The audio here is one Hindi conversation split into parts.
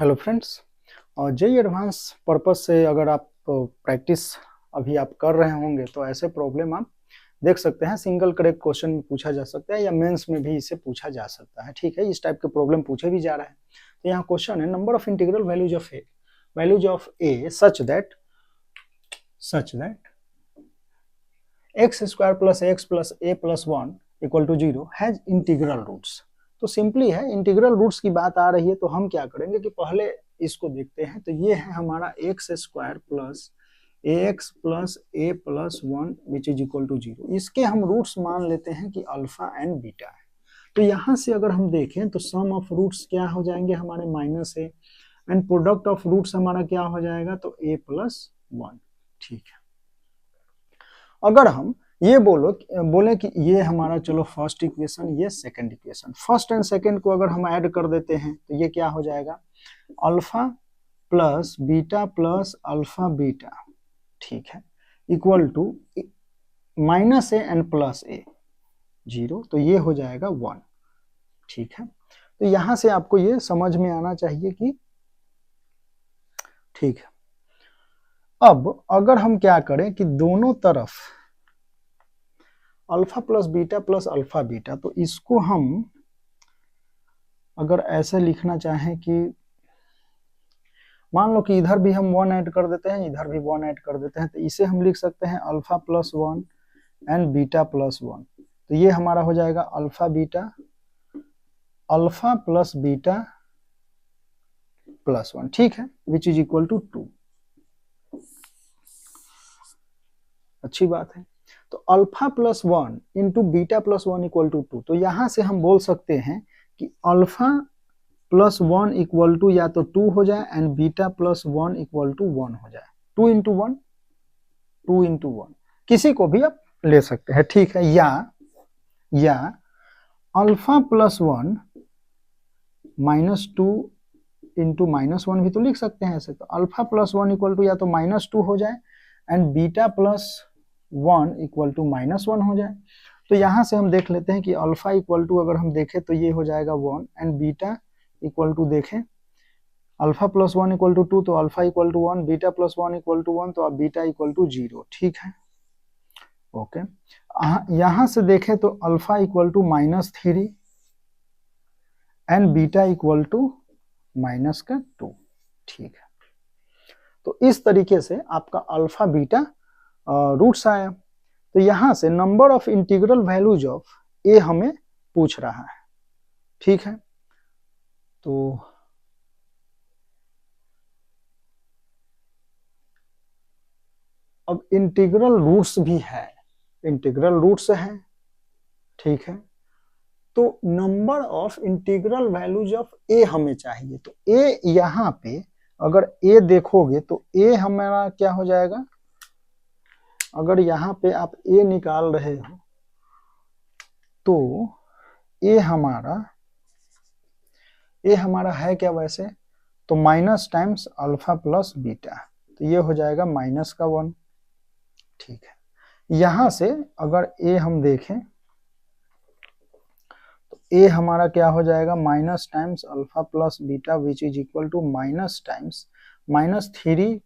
Hello friends. और जेई एडवांस पर्पस से अगर आप प्रैक्टिस अभी आप कर रहे होंगे तो ऐसे प्रॉब्लम आप देख सकते हैं। सिंगल करेक्ट क्वेश्चन में पूछा जा सकता है या मेंस में भी इसे पूछा जा सकता है। ठीक है, इस टाइप के प्रॉब्लम पूछे भी जा रहा है। तो यहाँ क्वेश्चन है number of integral values of a such that x square plus x plus a plus 1 equal to 0 has integral roots. तो सिंपली है, इंटीग्रल रूट्स की बात आ रही है तो हम क्या करेंगे कि पहले इसको देखते हैं। तो ये है हमारा x square plus a x plus a plus 1 which is equal to 0। इसके हम रूट्स मान लेते हैं कि अल्फा एंड बीटा है। तो यहाँ से अगर हम देखें तो सम ऑफ रूट्स क्या हो जाएंगे हमारे minus a, and product of roots हमारा क्या हो जाएगा तो ए प्लस 1। ठीक है, अगर हम ये बोले कि ये हमारा चलो फर्स्ट इक्वेशन, ये second equation, first and second को अगर हम ऐड कर देते हैं तो ये क्या हो जाएगा अल्फा प्लस अल्फा बीटा, ठीक है, equal to minus a and plus a 0। तो ये हो जाएगा 1। ठीक है, तो यहां से आपको ये समझ में आना चाहिए कि ठीक है। अब अगर हम क्या करें कि दोनों तरफ अल्फा प्लस अल्फा बीटा, तो इसको हम अगर ऐसे लिखना चाहें कि मान लो कि इधर भी हम 1 ऐड कर देते हैं, इधर भी 1 ऐड कर देते हैं, तो इसे हम लिख सकते हैं alpha plus 1 and beta plus 1। तो ये हमारा हो जाएगा अल्फा प्लस बीटा प्लस 1। ठीक है, विच इज इक्वल टू 2। अच्छी बात है। तो alpha plus 1 into beta plus 1 equal to 2। तो यहां से हम बोल सकते हैं कि अल्फा प्लस 1 इक्वल टू या तो 2 हो जाए and beta plus 1 equal to 1 हो जाए। 2 इंटू 1 किसी को भी आप ले सकते हैं। ठीक है, या alpha plus 1 minus 2 into minus 1 भी तो लिख सकते हैं ऐसे। तो अल्फा प्लस 1 इक्वल टू या तो माइनस 2 हो जाए and beta plus 1 equal to minus 1 हो जाए। तो यहां से हम देख लेते हैं कि अल्फा इक्वल टू अगर हम देखें तो ये हो जाएगा 1 एंड बीटा इक्वल टू देखें अल्फा प्लस 1 इक्वल टू 2, तो alpha equal to 1, beta plus 1 equal to 1, तो अब बीटा इक्वल टू 0। ठीक है, ओके। यहां से देखें तो alpha equal to -3 and beta equal to -2। ठीक है, तो इस तरीके से आपका अल्फा बीटा रूट्स आया। तो यहां से number of integral values of a हमें पूछ रहा है। ठीक है, तो अब इंटीग्रल रूट्स भी है, ठीक है। तो number of integral values of a हमें चाहिए। तो ए यहां पे अगर ए देखोगे तो ए हमारा क्या हो जाएगा, अगर यहां पे आप ए निकाल रहे हो तो ए हमारा है क्या वैसे, तो minus times alpha plus beta, तो ये हो जाएगा माइनस का 1। ठीक है, यहां से अगर ए हम देखें तो ए हमारा क्या हो जाएगा minus times alpha plus beta which is equal to minus times -3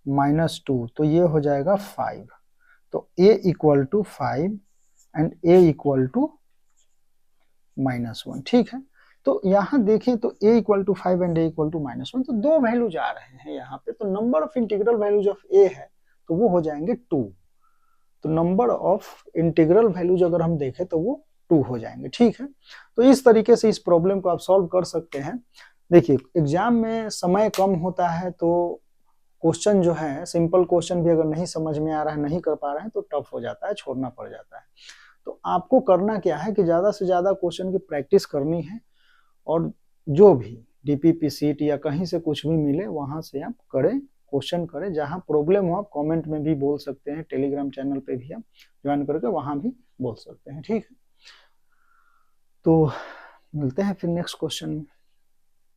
-2, तो ये हो जाएगा 5। तो a equal to 5 and a equal to -1। ठीक है, तो यहां देखें तो a equal to 5 and a equal to -1, तो दो वैल्यूज आ रहे हैं यहाँ पे। तो number of integral values of a है तो वो हो जाएंगे 2। तो नंबर ऑफ इंटीग्रल वैल्यूज अगर हम देखें तो वो 2 हो जाएंगे। ठीक है, तो इस तरीके से इस प्रॉब्लम को आप सॉल्व कर सकते हैं। देखिए, एग्जाम में समय कम होता है तो क्वेश्चन जो है, सिंपल क्वेश्चन भी अगर नहीं समझ में आ रहा है, नहीं कर पा रहे हैं, तो टफ हो जाता है, छोड़ना पड़ जाता है। तो आपको करना क्या है कि ज्यादा से ज्यादा क्वेश्चन की प्रैक्टिस करनी है, और जो भी डीपीपी सीट या कहीं से कुछ भी मिले वहां से आप करें, क्वेश्चन करें। जहां प्रॉब्लम हो आप कमेंट में भी बोल सकते हैं, टेलीग्राम चैनल पे भी आप ज्वाइन करके वहां भी बोल सकते हैं। ठीक है, तो मिलते हैं फिर नेक्स्ट क्वेश्चन में।